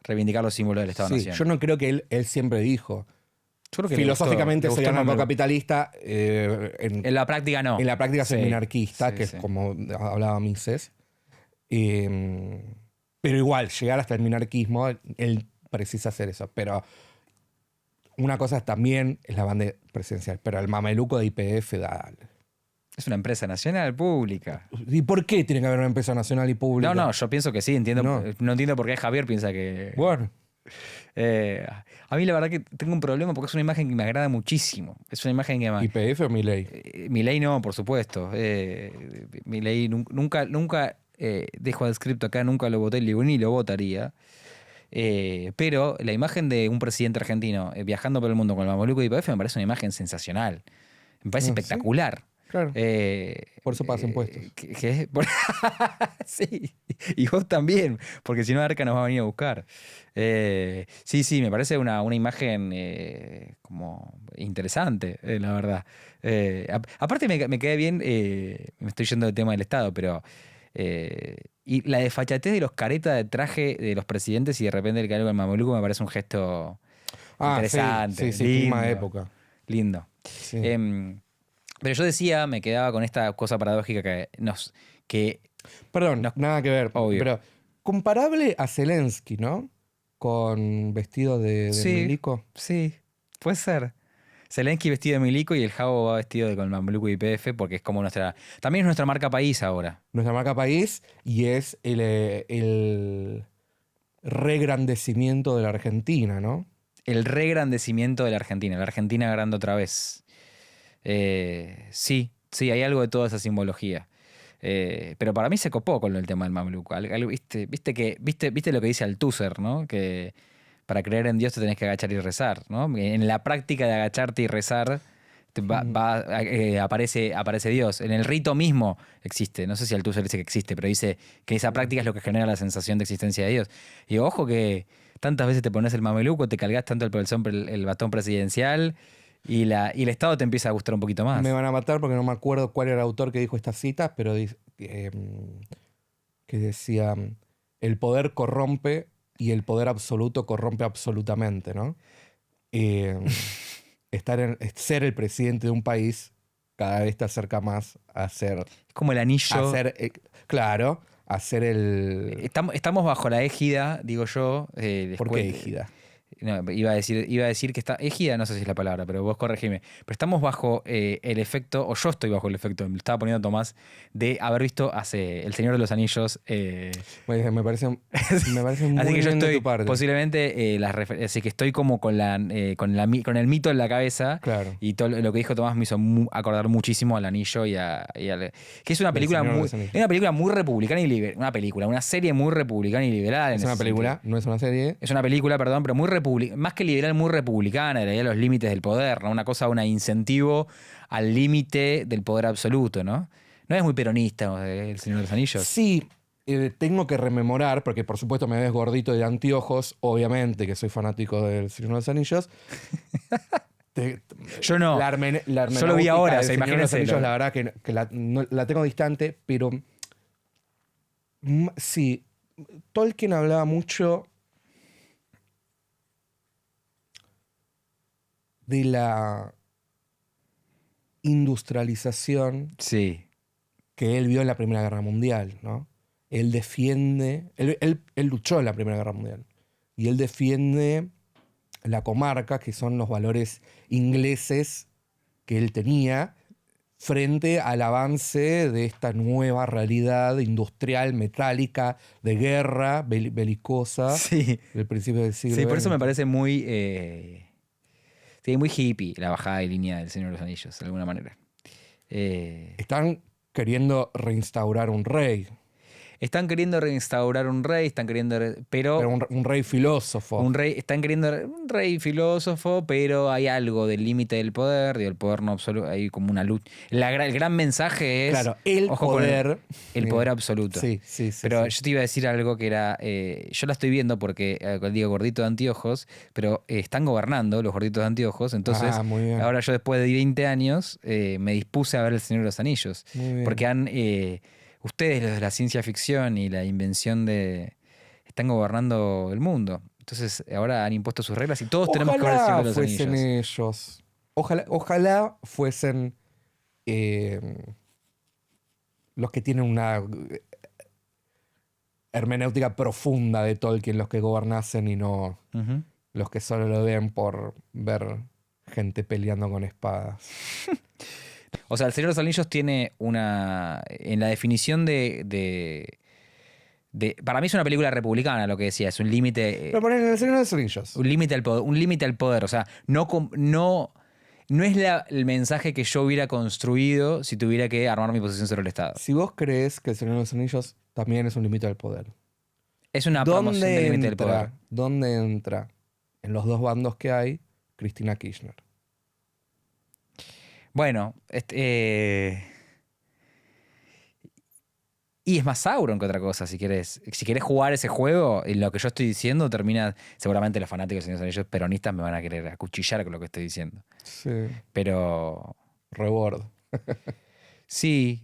reivindicar los símbolos del Sí, Estado-Nación. yo no creo que él siempre dijo. Yo creo que Filosóficamente le soy gustó el mameluco. anarcocapitalista. En la práctica no. En la práctica soy Sí, minarquista, sí, que sí. es como hablaba Mises. Pero igual, llegar hasta el minarquismo, él precisa hacer eso. Pero una cosa también es la banda presidencial. Pero el mameluco de YPF, dale. Es una empresa nacional pública. ¿Y por qué tiene que haber una empresa nacional y pública? No, yo pienso que sí, entiendo. No. No entiendo por qué Javier piensa que. Bueno, A mí la verdad que tengo un problema porque es una imagen que me agrada muchísimo. Es una imagen que me. YPF o Milei. Milei no, por supuesto. Milei nunca dejo adscripto acá, nunca lo voté ni lo votaría. Pero la imagen de un presidente argentino viajando por el mundo con el mameluco de YPF me parece una imagen sensacional. Me parece ¿Sí? espectacular. Claro. Por eso pagas impuestos. Sí, y vos también, porque si no Arca nos va a venir a buscar. Sí, me parece una imagen como interesante, la verdad. Aparte me quedé bien, me estoy yendo del tema del Estado, pero y la desfachatez de los caretas de traje de los presidentes y de repente el cargo del mameluco me parece un gesto interesante, Sí, clima de lindo, época. lindo. Sí. Pero yo decía, me quedaba con esta cosa paradójica que Perdón, No, nada que ver. obvio. Pero comparable a Zelensky, ¿no? Con vestido de sí, milico. sí, puede ser. Zelensky vestido de milico y el Javo va vestido con el mameluco y YPF porque es como también es nuestra marca país ahora. Nuestra marca país y es el regrandecimiento de la Argentina, ¿no? El regrandecimiento de la Argentina grande otra vez. Sí, hay algo de toda esa simbología. Pero para mí se copó con el tema del mameluco. Viste lo que dice Althusser, ¿no? Que para creer en Dios te tenés que agachar y rezar, ¿no? En la práctica de agacharte y rezar aparece Dios. En el rito mismo existe. No sé si Althusser dice que existe, pero dice que esa práctica es lo que genera la sensación de existencia de Dios. Y ojo que tantas veces te pones el mameluco, te cargas tanto el batón presidencial y el Estado te empieza a gustar un poquito más. Me van a matar porque no me acuerdo cuál era el autor que dijo estas citas, pero que decía, el poder corrompe y el poder absoluto corrompe absolutamente, ¿no? Ser el presidente de un país cada vez te acerca más a ser... Es como el anillo. Claro, a ser el... Estamos bajo la égida, digo yo. ¿Por qué égida? No, iba a decir que está. Égida, no sé si es la palabra, pero vos corregime. Pero estamos bajo el efecto, o yo estoy bajo el efecto, me lo estaba poniendo Tomás, de haber visto hace El Señor de los Anillos. Bueno, me parece muy Así que yo bien de estoy tu parte. posiblemente así que estoy como con el mito en la cabeza. Claro. Y todo lo que dijo Tomás me hizo acordar muchísimo al Anillo que es una película Señor de muy. los Anillos. Es una película muy republicana y liberal. Una serie muy republicana y liberal. Es en una ese película, sentido. no es una serie. Es una película, perdón, pero muy más que liberal, muy republicana, de la idea de los límites del poder, ¿no? Una cosa, un incentivo al límite del poder absoluto, ¿no? No es muy peronista El Señor de los Anillos. Sí, tengo que rememorar, porque por supuesto me ves gordito de anteojos, obviamente que soy fanático del Señor de los Anillos. Yo no. Yo lo vi ahora, o sea, imagínense. La verdad que la tengo distante, pero sí, Tolkien hablaba mucho de la industrialización Sí. que él vio en la Primera Guerra Mundial, ¿no? Él defiende, él luchó en la Primera Guerra Mundial y él defiende la comarca, que son los valores ingleses que él tenía frente al avance de esta nueva realidad industrial, metálica, de guerra, belicosa, Sí. del principio del siglo Sí, por eso me XX. parece muy, sí, muy hippie la bajada de línea del Señor de los Anillos, de alguna manera. Están queriendo reinstaurar un rey, Están queriendo reinstaurar un rey, están queriendo, pero pero un rey filósofo. un rey, están queriendo un rey filósofo, pero hay algo del límite del poder, del poder no absoluto, hay como una lucha. El gran mensaje es, Claro, el ojo con poder. el poder absoluto. Sí, sí, sí. Pero sí. yo te iba a decir algo que era, yo la estoy viendo porque, digo gordito de anteojos, pero están gobernando los gorditos de anteojos, entonces Muy bien. ahora yo después de 20 años me dispuse a ver El Señor de los Anillos, Muy bien. porque han, ustedes los de la ciencia ficción y la invención están gobernando el mundo. Entonces ahora han impuesto sus reglas y todos tenemos que ver El Señor de los fuesen Anillos. ellos. Ojalá fuesen los que tienen una hermenéutica profunda de Tolkien, los que gobernasen y no Ujú. los que solo lo ven por ver gente peleando con espadas. O sea, El Señor de los Anillos tiene una. En la definición para mí es una película republicana, lo que decía, es un límite. Pero ponen en el Señor de los Anillos. Un límite al poder. Un límite al poder. O sea, no es el mensaje que yo hubiera construido si tuviera que armar mi posición sobre el Estado. Si vos crees que el Señor de los Anillos también es un límite al poder, Es una promoción del límite del poder. ¿dónde entra en los dos bandos que hay Cristina Kirchner? Bueno, y es más Sauron que otra cosa, si querés. Si querés jugar ese juego, y lo que yo estoy diciendo termina. Seguramente los fanáticos de Señor de los Anillos peronistas me van a querer acuchillar con lo que estoy diciendo. Sí. Pero. Rebord. Sí.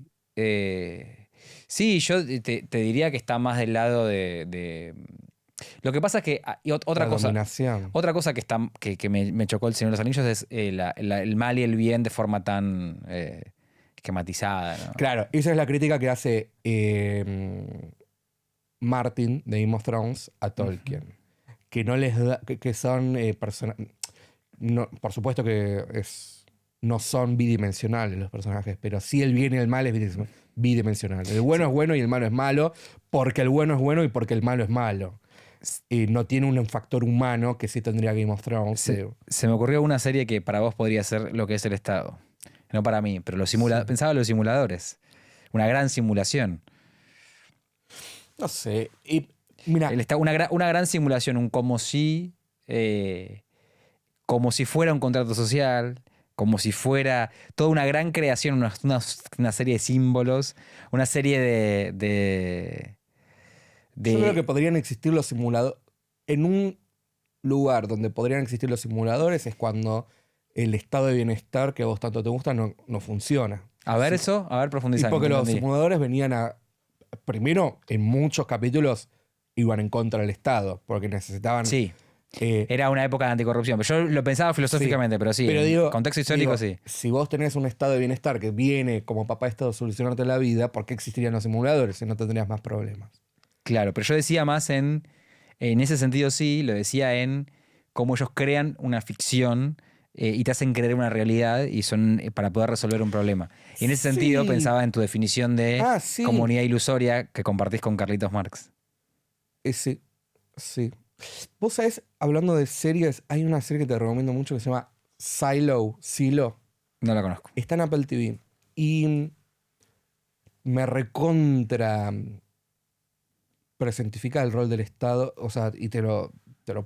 Sí, yo te diría que está más del lado de. Lo que pasa es que. Y otra La cosa. dominación. Otra cosa que me chocó el Señor de los Anillos es el mal y el bien de forma tan esquematizada, ¿no? Claro, esa es la crítica que hace Martin de Game of Thrones a Tolkien. Que no les da. Que son personas. No, por supuesto que no son bidimensionales los personajes, pero sí el bien y el mal es bidimensional. El bueno es bueno y el malo es malo, porque el bueno es bueno y porque el malo es malo. Y no tiene un factor humano que sí tendría Game of Thrones. Se me ocurrió una serie que para vos podría ser lo que es el Estado. No para mí, pero pensaba en los simuladores. Una gran simulación. No sé. Y mira, Una gran simulación, como si fuera un contrato social, como si fuera toda una gran creación, una serie de símbolos, una serie yo creo que podrían existir los simuladores. En un lugar donde podrían existir los simuladores es cuando el estado de bienestar que a vos tanto te gusta no funciona. A ver Sí. eso, a ver Y profundizar. porque no los entendí. simuladores venían a. Primero, en muchos capítulos iban en contra del Estado, porque necesitaban. Sí, eh, era una época de anticorrupción. Pero yo lo pensaba filosóficamente, sí. pero sí, Pero en digo, contexto histórico sí. Si vos tenés un estado de bienestar que viene como papá Estado a solucionarte la vida, ¿por qué existirían los simuladores si no tendrías más problemas? Claro, pero yo decía más en ese sentido sí, lo decía en cómo ellos crean una ficción y te hacen creer una realidad y son para poder resolver un problema. Y en ese sentido Sí. pensaba en tu definición de Sí. comunidad ilusoria que compartís con Carlitos Marx. Sí. Vos sabés, hablando de series, hay una serie que te recomiendo mucho que se llama Silo. No la conozco. Está en Apple TV. Y me recontra presentifica el rol del Estado, o sea, y te lo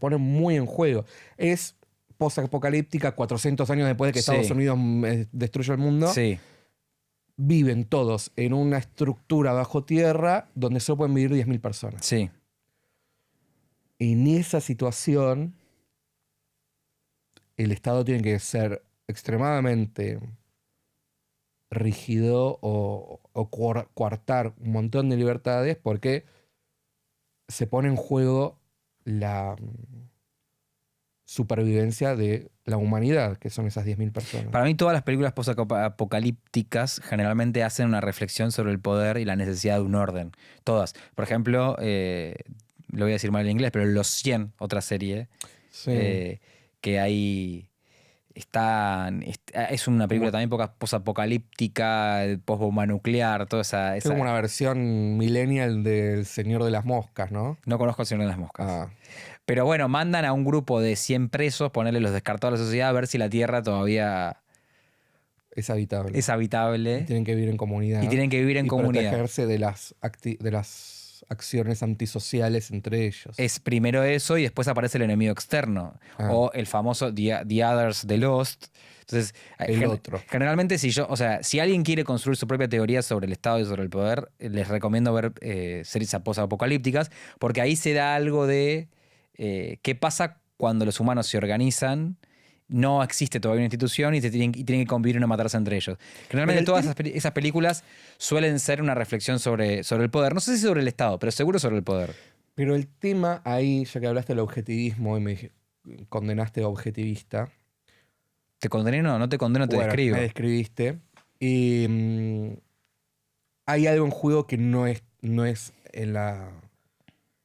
pone muy en juego. Es post-apocalíptica, 400 años después de que Sí. Estados Unidos destruye el mundo. Sí, Viven todos en una estructura bajo tierra donde solo pueden vivir 10.000 personas. sí. En esa situación, el Estado tiene que ser extremadamente rígido o coartar un montón de libertades porque se pone en juego la supervivencia de la humanidad, que son esas 10.000 personas. Para mí todas las películas post-apocalípticas generalmente hacen una reflexión sobre el poder y la necesidad de un orden. Todas. Por ejemplo, lo voy a decir mal en inglés, pero Los 100, otra serie, Sí. que hay es una película también posapocalíptica, post-bomba nuclear, toda Es como una versión millennial del Señor de las Moscas, ¿no? No conozco el Señor de las Moscas. Ah, Pero bueno, mandan a un grupo de 100 presos, ponerle los descartados a la sociedad, a ver si la Tierra todavía es habitable. es habitable. Y tienen que vivir en comunidad. Y tienen que vivir en y comunidad. protegerse de las acciones antisociales entre ellos. Es primero eso y después aparece el enemigo externo. Ah. O el famoso The Others de Lost. Entonces, El otro. Generalmente, si alguien quiere construir su propia teoría sobre el Estado y sobre el poder, les recomiendo ver series posapocalípticas, porque ahí se da algo de qué pasa cuando los humanos se organizan. No existe todavía una institución y tienen que convivir y no matarse entre ellos. Generalmente todas esas películas suelen ser una reflexión sobre el poder. No sé si sobre el Estado, pero seguro sobre el poder. Pero el tema ahí, ya que hablaste del objetivismo y me condenaste a objetivista. ¿Te condené? No te condeno, te describo. Me describiste. Hay algo en juego que no es en la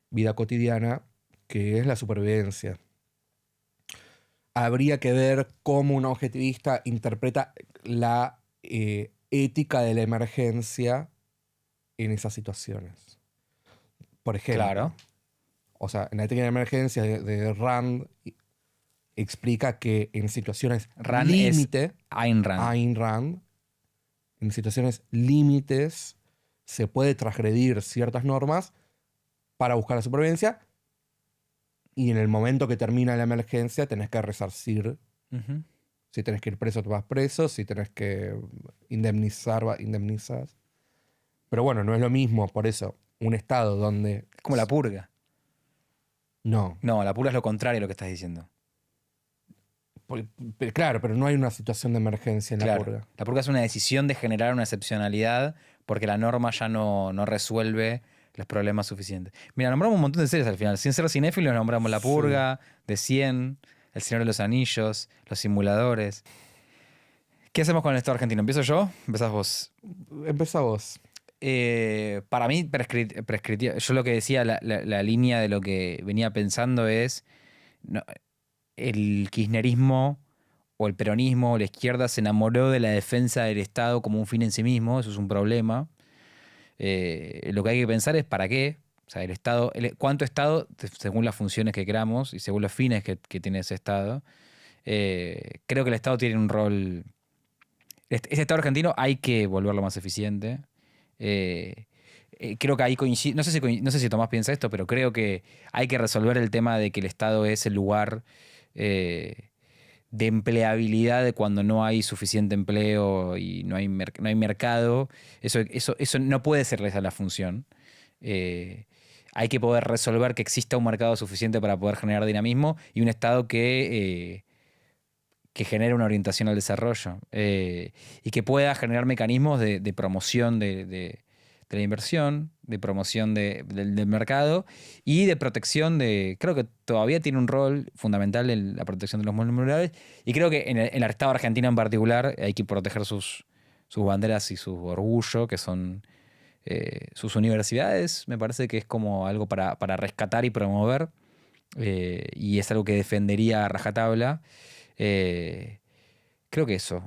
vida cotidiana, que es la supervivencia. Habría que ver cómo un objetivista interpreta la ética de la emergencia en esas situaciones. Por ejemplo, Claro. o sea, en la ética de la emergencia de Rand explica que en situaciones Rand límite, es Ayn Rand. Ayn Rand, en situaciones límites se puede transgredir ciertas normas para buscar la supervivencia. Y en el momento que termina la emergencia tenés que resarcir. Ujú. Si tenés que ir preso, te vas preso. Si tenés que indemnizar, indemnizas. Pero bueno, no es lo mismo. Por eso, un estado donde... Es como la purga. No. No, la purga es lo contrario a lo que estás diciendo. Claro, pero no hay una situación de emergencia en la Claro. purga. La purga es una decisión de generar una excepcionalidad porque la norma ya no resuelve los problemas suficientes. Mira, nombramos un montón de series al final. Sin ser cinéfilos, nombramos La Purga, The 100, El Señor de los Anillos, Los Simuladores. ¿Qué hacemos con el Estado argentino? ¿Empiezo yo? ¿Empezás vos? Empezá vos. Para mí, prescriptivo. Yo lo que decía, la línea de lo que venía pensando es el kirchnerismo o el peronismo o la izquierda se enamoró de la defensa del Estado como un fin en sí mismo. Eso es un problema. Lo que hay que pensar es para qué. O sea, el Estado, cuánto Estado, según las funciones que queramos y según los fines que tiene ese Estado. Creo que el Estado tiene un rol. Ese Estado argentino hay que volverlo más eficiente. Creo que ahí coincide. No sé si Tomás piensa esto, pero creo que hay que resolver el tema de que el Estado es el lugar de empleabilidad de cuando no hay suficiente empleo y no hay mercado. Eso no puede ser esa la función. Hay que poder resolver que exista un mercado suficiente para poder generar dinamismo y un Estado que genere una orientación al desarrollo y que pueda generar mecanismos de promoción de la inversión, de promoción del mercado y de protección de... Creo que todavía tiene un rol fundamental en la protección de los monuments rurales y creo que en el Estado argentino en particular hay que proteger sus banderas y su orgullo, que son sus universidades. Me parece que es como algo para rescatar y promover y es algo que defendería a rajatabla. Creo que eso,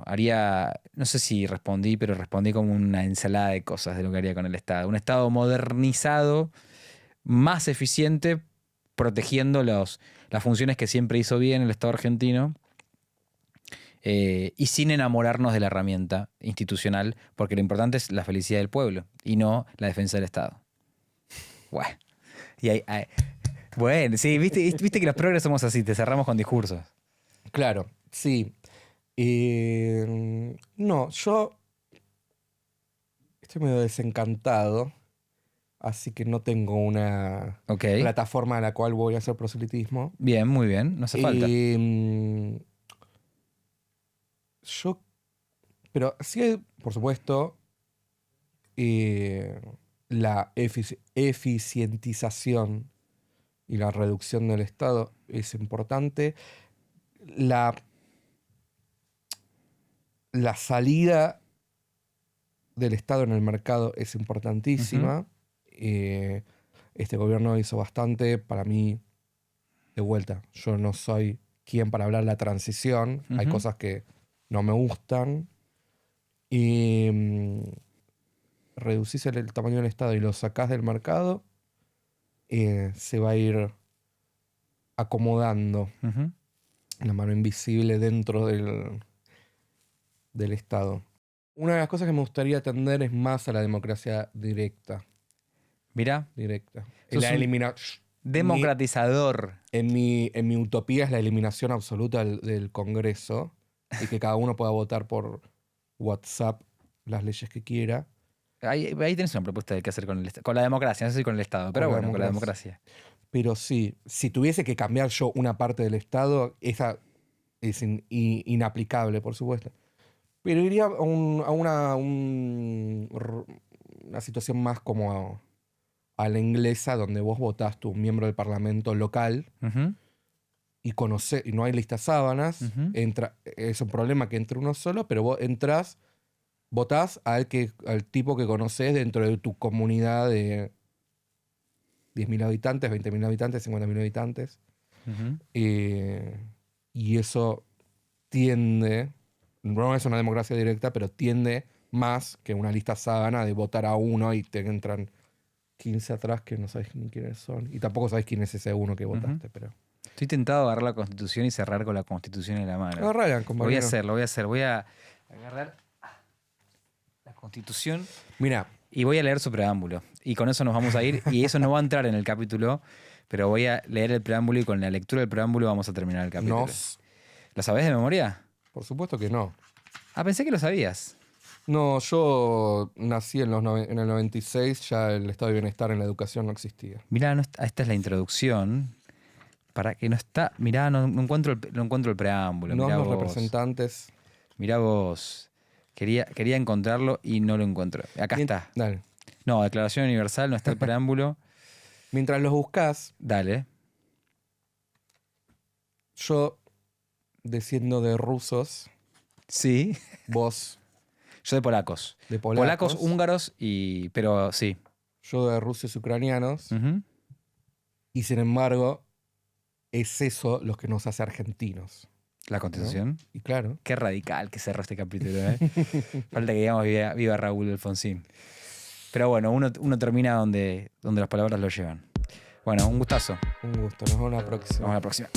no sé si respondí, pero respondí como una ensalada de cosas de lo que haría con el Estado. Un Estado modernizado, más eficiente, protegiendo las funciones que siempre hizo bien el Estado argentino y sin enamorarnos de la herramienta institucional, porque lo importante es la felicidad del pueblo y no la defensa del Estado. Bueno, bueno, sí, viste que los progres somos así, te cerramos con discursos. Claro, sí. No, yo estoy medio desencantado, así que no tengo una plataforma a la cual voy a hacer proselitismo. Bien, muy bien, no hace falta. Pero sí, por supuesto, la eficientización y la reducción del Estado es importante. La salida del Estado en el mercado es importantísima. Uh-huh. Este gobierno hizo bastante. Para mí, de vuelta, yo no soy quién para hablar de la transición. Hay Ujú. cosas que no me gustan. Y reducís el tamaño del Estado y lo sacás del mercado, se va a ir acomodando Ujú. la mano invisible dentro del Estado. Una de las cosas que me gustaría atender es más a la democracia directa. Mirá, Directa. Sos La un eliminación. democratizador. En mi utopía es la eliminación absoluta del Congreso y que cada uno pueda votar por WhatsApp las leyes que quiera. Ahí tenés una propuesta de qué hacer con con la democracia, no sé si con el Estado, pero Con la bueno, con la democracia. democracia. Pero sí, si tuviese que cambiar yo una parte del Estado, esa es inaplicable, por supuesto. Pero iría una situación más como a la inglesa, donde vos votás tu miembro del parlamento local Ujú. y no hay listas sábanas. Ujú. Es un problema que entre uno solo, pero vos entrás, votás al tipo que conoces dentro de tu comunidad de 10.000 habitantes, 20.000 habitantes, 50.000 habitantes. Ujú. Y eso tiende, no es una democracia directa, pero tiende más que una lista sábana de votar a uno y te entran 15 atrás que no sabes ni quiénes son. Y tampoco sabes quién es ese uno que votaste, pero... Estoy tentado a agarrar la Constitución y cerrar con la Constitución en la mano. No, Ryan, Lo voy a compañero. hacer, lo voy a hacer. Voy a agarrar la Constitución Mira, y voy a leer su preámbulo. Y con eso nos vamos a ir. Y eso no va a entrar en el capítulo, pero voy a leer el preámbulo y con la lectura del preámbulo vamos a terminar el capítulo. nos... ¿Lo sabés de memoria? Por supuesto que no. Ah, pensé que lo sabías. No, yo nací en el 96, ya el estado de bienestar en la educación no existía. Mirá, esta es la introducción. Para que no está. Mirá, no encuentro el preámbulo. No Mirá los vos. representantes. Mirá vos. Quería encontrarlo y no lo encuentro. Acá está. Dale. No, Declaración Universal, no está el preámbulo. Mientras los buscas, Dale. yo desciendo de rusos, Sí. vos Yo de polacos. de polacos, Húngaros y. Pero sí. yo de rusos ucranianos, Ujú. y sin embargo, es eso lo que nos hace argentinos. La Constitución. Y claro, Qué radical que cerró este capítulo, ¿eh? Falta que digamos viva Raúl Alfonsín. Pero bueno, uno termina donde las palabras lo llevan. Bueno, un gustazo. un gusto. Nos vemos la próxima. Nos vemos la próxima.